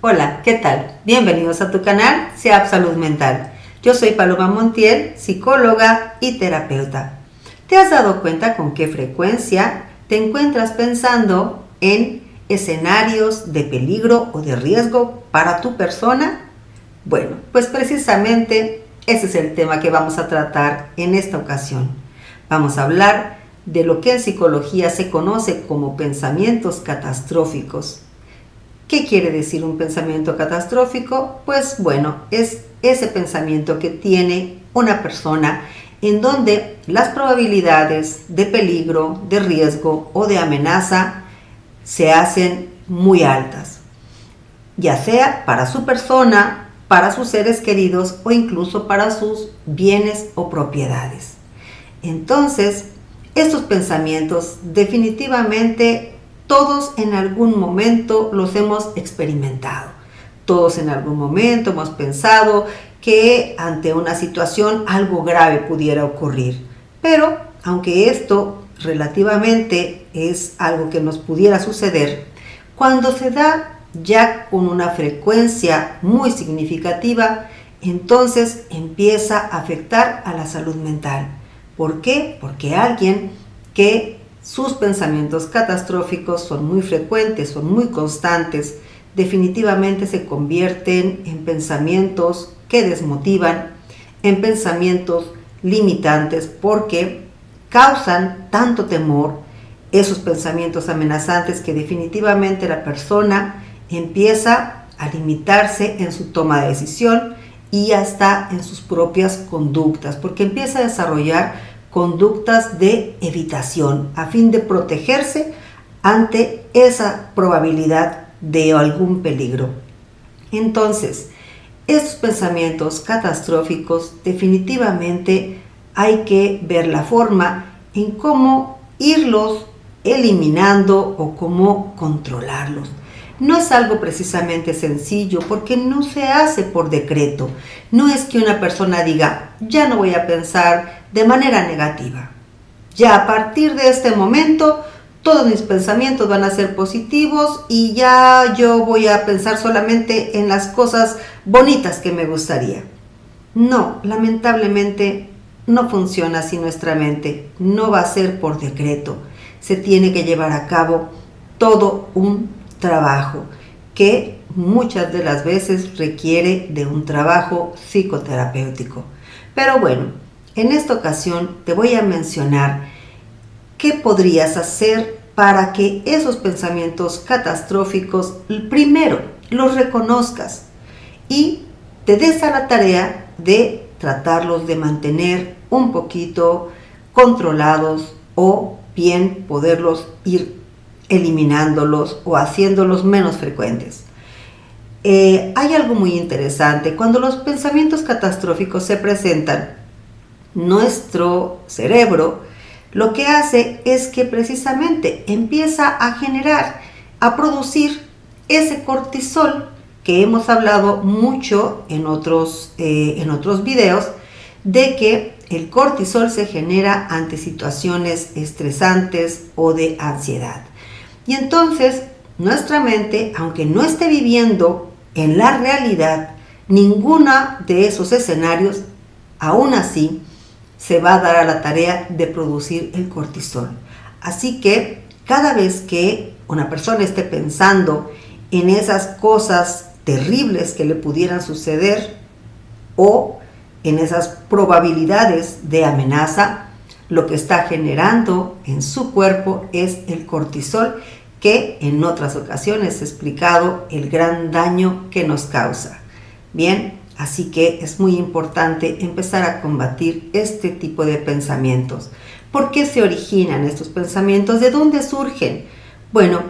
Hola, ¿qué tal? Bienvenidos a tu canal SEAP Salud Mental. Yo soy Paloma Montiel, psicóloga y terapeuta. ¿Te has dado cuenta con qué frecuencia te encuentras pensando en escenarios de peligro o de riesgo para tu persona? Bueno, pues precisamente ese es el tema que vamos a tratar en esta ocasión. Vamos a hablar de lo que en psicología se conoce como pensamientos catastróficos. ¿Qué quiere decir un pensamiento catastrófico? Pues bueno, es ese pensamiento que tiene una persona en donde las probabilidades de peligro, de riesgo o de amenaza se hacen muy altas, ya sea para su persona, para sus seres queridos o incluso para sus bienes o propiedades. Entonces, estos pensamientos definitivamente todos en algún momento los hemos experimentado. Todos en algún momento hemos pensado que ante una situación algo grave pudiera ocurrir. Pero, aunque esto relativamente es algo que nos pudiera suceder, cuando se da ya con una frecuencia muy significativa, entonces empieza a afectar a la salud mental. ¿Por qué? Porque alguien que sus pensamientos catastróficos son muy frecuentes, son muy constantes, definitivamente se convierten en pensamientos que desmotivan, en pensamientos limitantes, porque causan tanto temor, esos pensamientos amenazantes, que definitivamente la persona empieza a limitarse en su toma de decisión y hasta en sus propias conductas, porque empieza a desarrollar conductas de evitación a fin de protegerse ante esa probabilidad de algún peligro. Entonces, estos pensamientos catastróficos definitivamente hay que ver la forma en cómo irlos eliminando o cómo controlarlos. No es algo precisamente sencillo porque no se hace por decreto. No es que una persona diga, ya no voy a pensar de manera negativa. Ya a partir de este momento todos mis pensamientos van a ser positivos y ya yo voy a pensar solamente en las cosas bonitas que me gustaría. No, lamentablemente no funciona así nuestra mente. No va a ser por decreto. Se tiene que llevar a cabo todo un trabajo que muchas de las veces requiere de un trabajo psicoterapéutico. Pero bueno, en esta ocasión te voy a mencionar qué podrías hacer para que esos pensamientos catastróficos primero los reconozcas y te des a la tarea de tratarlos de mantener un poquito controlados o bien poderlos ir eliminándolos o haciéndolos menos frecuentes. Hay algo muy interesante. Cuando los pensamientos catastróficos se presentan, nuestro cerebro lo que hace es que precisamente empieza a generar, a producir ese cortisol que hemos hablado mucho en otros videos, de que el cortisol se genera ante situaciones estresantes o de ansiedad. Y entonces nuestra mente, aunque no esté viviendo en la realidad ninguno de esos escenarios, aún así se va a dar a la tarea de producir el cortisol. Así que cada vez que una persona esté pensando en esas cosas terribles que le pudieran suceder o en esas probabilidades de amenaza, lo que está generando en su cuerpo es el cortisol, que en otras ocasiones he explicado el gran daño que nos causa. Bien, así que es muy importante empezar a combatir este tipo de pensamientos. ¿Por qué se originan estos pensamientos? ¿De dónde surgen? Bueno,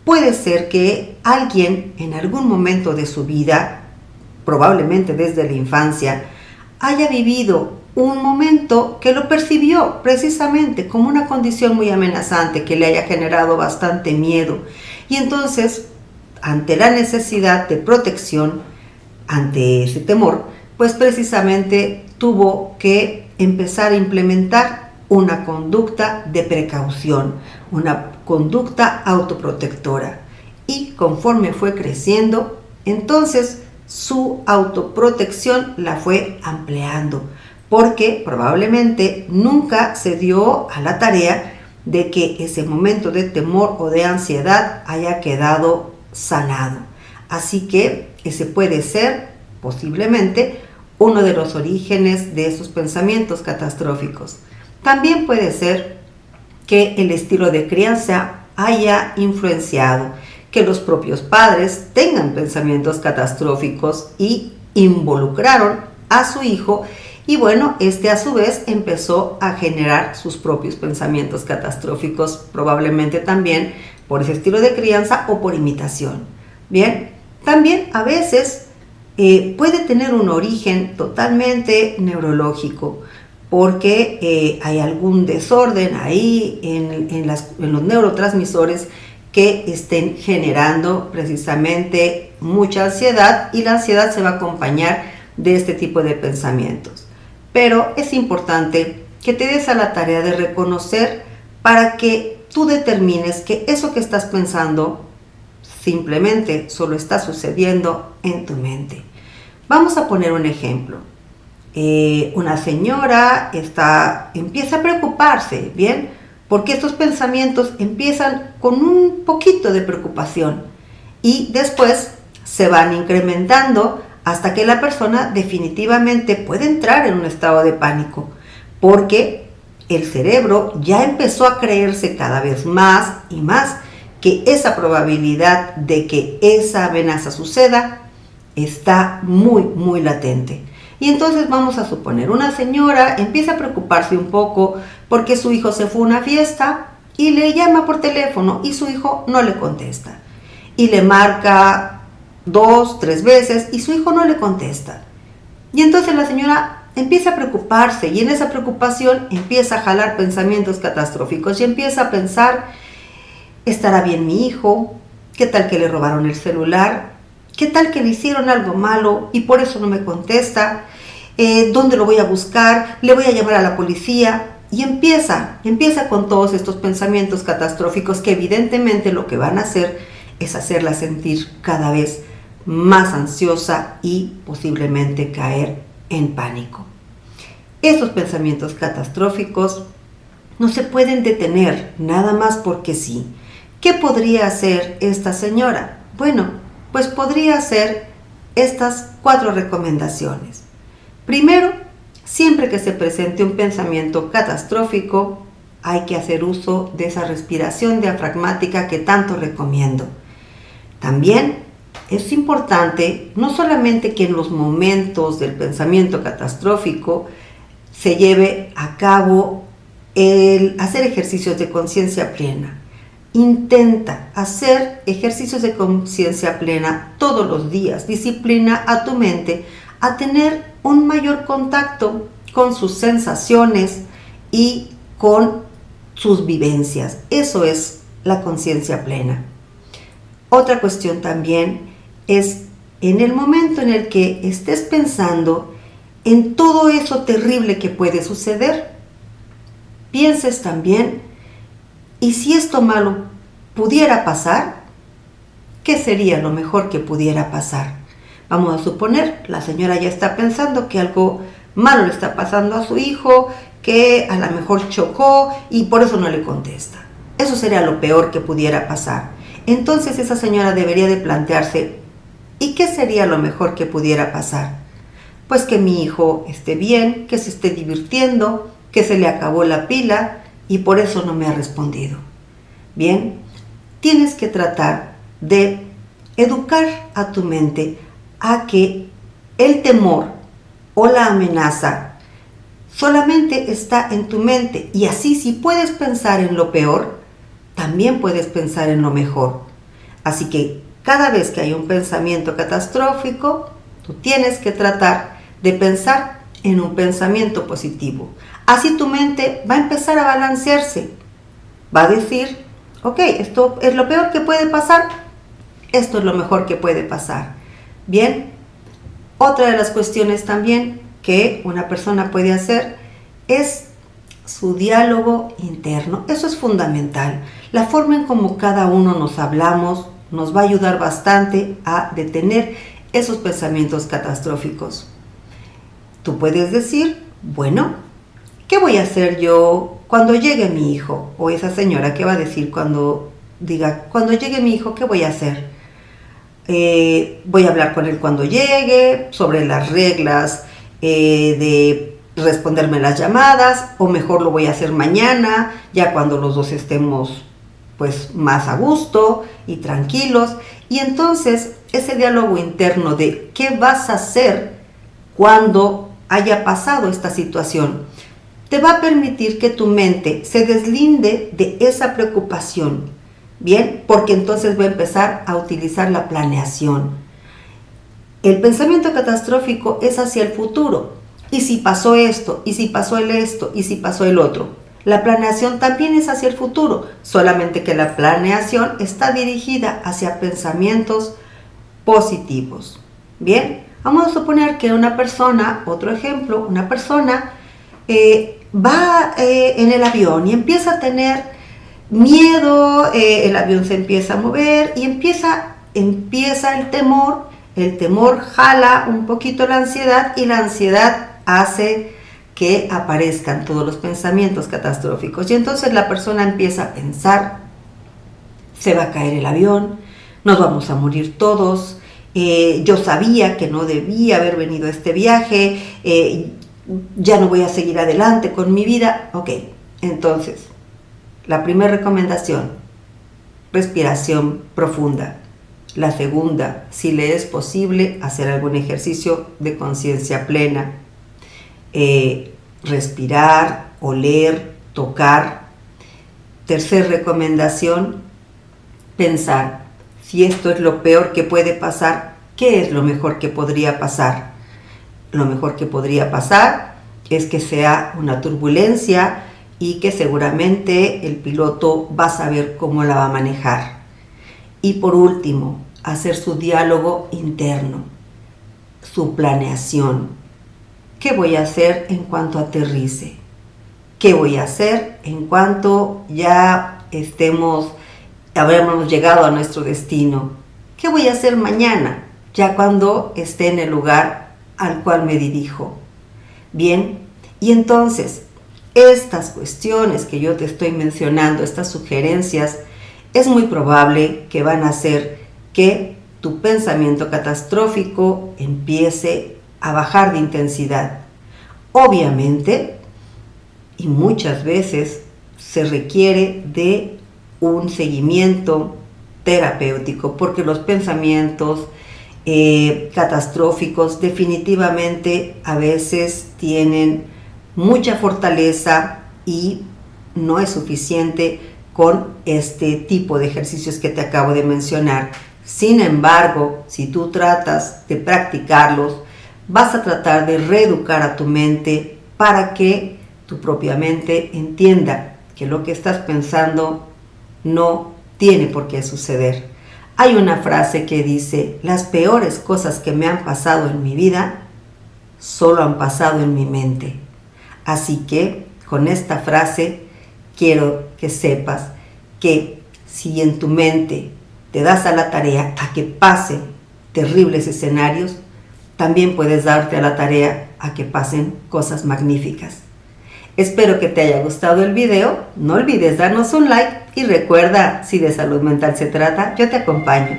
puede ser que alguien en algún momento de su vida, probablemente desde la infancia, haya vivido un momento que lo percibió precisamente como una condición muy amenazante, que le haya generado bastante miedo. Y entonces, ante la necesidad de protección, ante ese temor, pues precisamente tuvo que empezar a implementar una conducta de precaución, una conducta autoprotectora. y conforme fue creciendo, entonces su autoprotección la fue ampliando, porque probablemente nunca se dio a la tarea de que ese momento de temor o de ansiedad haya quedado sanado. Así que ese puede ser posiblemente uno de los orígenes de esos pensamientos catastróficos. También puede ser que el estilo de crianza haya influenciado, que los propios padres tengan pensamientos catastróficos y involucraron a su hijo, y bueno, este a su vez empezó a generar sus propios pensamientos catastróficos, probablemente también por ese estilo de crianza o por imitación. Bien, también a veces puede tener un origen totalmente neurológico, porque hay algún desorden ahí en los neurotransmisores que estén generando precisamente mucha ansiedad, y la ansiedad se va a acompañar de este tipo de pensamientos. Pero es importante que te des a la tarea de reconocer para que tú determines que eso que estás pensando simplemente solo está sucediendo en tu mente. Vamos a poner un ejemplo. Una señora empieza a preocuparse, ¿bien? Porque estos pensamientos empiezan con un poquito de preocupación y después se van incrementando hasta que la persona definitivamente puede entrar en un estado de pánico, porque el cerebro ya empezó a creerse cada vez más y más que esa probabilidad de que esa amenaza suceda está muy, muy latente. Y entonces vamos a suponer, una señora empieza a preocuparse un poco porque su hijo se fue a una fiesta y le llama por teléfono y su hijo no le contesta. Y le marca 2, 3 veces y su hijo no le contesta. Y entonces la señora empieza a preocuparse, y en esa preocupación empieza a jalar pensamientos catastróficos y empieza a pensar: ¿estará bien mi hijo? ¿Qué tal que le robaron el celular? ¿Qué tal que le hicieron algo malo y por eso no me contesta? ¿Dónde lo voy a buscar? ¿Le voy a llamar a la policía? Y empieza con todos estos pensamientos catastróficos que evidentemente lo que van a hacer es hacerla sentir cada vez más ansiosa y posiblemente caer en pánico. Estos pensamientos catastróficos no se pueden detener nada más porque sí. ¿Qué podría hacer esta señora? Bueno, pues podría hacer estas 4 recomendaciones. Primero, siempre que se presente un pensamiento catastrófico, hay que hacer uso de esa respiración diafragmática que tanto recomiendo. También es importante no solamente que en los momentos del pensamiento catastrófico se lleve a cabo el hacer ejercicios de conciencia plena. Intenta hacer ejercicios de conciencia plena todos los días. Disciplina a tu mente a tener un mayor contacto con sus sensaciones y con sus vivencias. Eso es la conciencia plena. Otra cuestión también es en el momento en el que estés pensando en todo eso terrible que puede suceder, pienses también: ¿y si esto malo pudiera pasar? ¿Qué sería lo mejor que pudiera pasar? Vamos a suponer, la señora ya está pensando que algo malo le está pasando a su hijo, que a lo mejor chocó y por eso no le contesta. Eso sería lo peor que pudiera pasar. Entonces esa señora debería de plantearse: ¿y qué sería lo mejor que pudiera pasar? Pues que mi hijo esté bien, que se esté divirtiendo, que se le acabó la pila y por eso no me ha respondido. Bien, tienes que tratar de educar a tu mente a que el temor o la amenaza solamente está en tu mente, y así, si puedes pensar en lo peor, también puedes pensar en lo mejor. Así que cada vez que hay un pensamiento catastrófico, tú tienes que tratar de pensar en un pensamiento positivo. Así tu mente va a empezar a balancearse. Va a decir: ok, esto es lo peor que puede pasar, esto es lo mejor que puede pasar. Bien, otra de las cuestiones también que una persona puede hacer es su diálogo interno. Eso es fundamental. La forma en cómo cada uno nos hablamos nos va a ayudar bastante a detener esos pensamientos catastróficos. Tú puedes decir, bueno, ¿qué voy a hacer yo cuando llegue mi hijo? O esa señora, ¿qué va a decir cuando diga, cuando llegue mi hijo, qué voy a hacer? Voy a hablar con él cuando llegue, sobre las reglas de responderme las llamadas, o mejor lo voy a hacer mañana, ya cuando los dos estemos pues más a gusto y tranquilos. Y entonces ese diálogo interno de qué vas a hacer cuando haya pasado esta situación te va a permitir que tu mente se deslinde de esa preocupación, ¿bien? Porque entonces va a empezar a utilizar la planeación. El pensamiento catastrófico es hacia el futuro. ¿Y si pasó esto? ¿Y si pasó el esto? ¿Y si pasó el otro? La planeación también es hacia el futuro, solamente que la planeación está dirigida hacia pensamientos positivos. Bien, vamos a suponer que una persona, otro ejemplo, una persona va en el avión y empieza a tener miedo, el avión se empieza a mover y empieza el temor jala un poquito la ansiedad y la ansiedad hace que aparezcan todos los pensamientos catastróficos. Y entonces la persona empieza a pensar, se va a caer el avión, nos vamos a morir todos, yo sabía que no debía haber venido a este viaje, ya no voy a seguir adelante con mi vida. Ok, entonces, la primera recomendación, respiración profunda. La segunda, si le es posible, hacer algún ejercicio de conciencia plena. Respirar, oler, tocar. Tercera recomendación, pensar, si esto es lo peor que puede pasar, ¿qué es lo mejor que podría pasar? Lo mejor que podría pasar es que sea una turbulencia y que seguramente el piloto va a saber cómo la va a manejar. Y por último, hacer su diálogo interno, su planeación. ¿Qué voy a hacer en cuanto aterrice? ¿Qué voy a hacer en cuanto ya habremos llegado a nuestro destino? ¿Qué voy a hacer mañana, ya cuando esté en el lugar al cual me dirijo? Bien, y entonces, estas cuestiones que yo te estoy mencionando, estas sugerencias, es muy probable que van a hacer que tu pensamiento catastrófico empiece a bajar de intensidad. Obviamente, y muchas veces, se requiere de un seguimiento terapéutico, porque los pensamientos catastróficos definitivamente a veces tienen mucha fortaleza y no es suficiente con este tipo de ejercicios que te acabo de mencionar. Sin embargo, si tú tratas de practicarlos, vas a tratar de reeducar a tu mente para que tu propia mente entienda que lo que estás pensando no tiene por qué suceder. Hay una frase que dice, las peores cosas que me han pasado en mi vida solo han pasado en mi mente. Así que con esta frase quiero que sepas que si en tu mente te das a la tarea a que pasen terribles escenarios, también puedes darte a la tarea a que pasen cosas magníficas. Espero que te haya gustado el video, no olvides darnos un like y recuerda, si de salud mental se trata, yo te acompaño.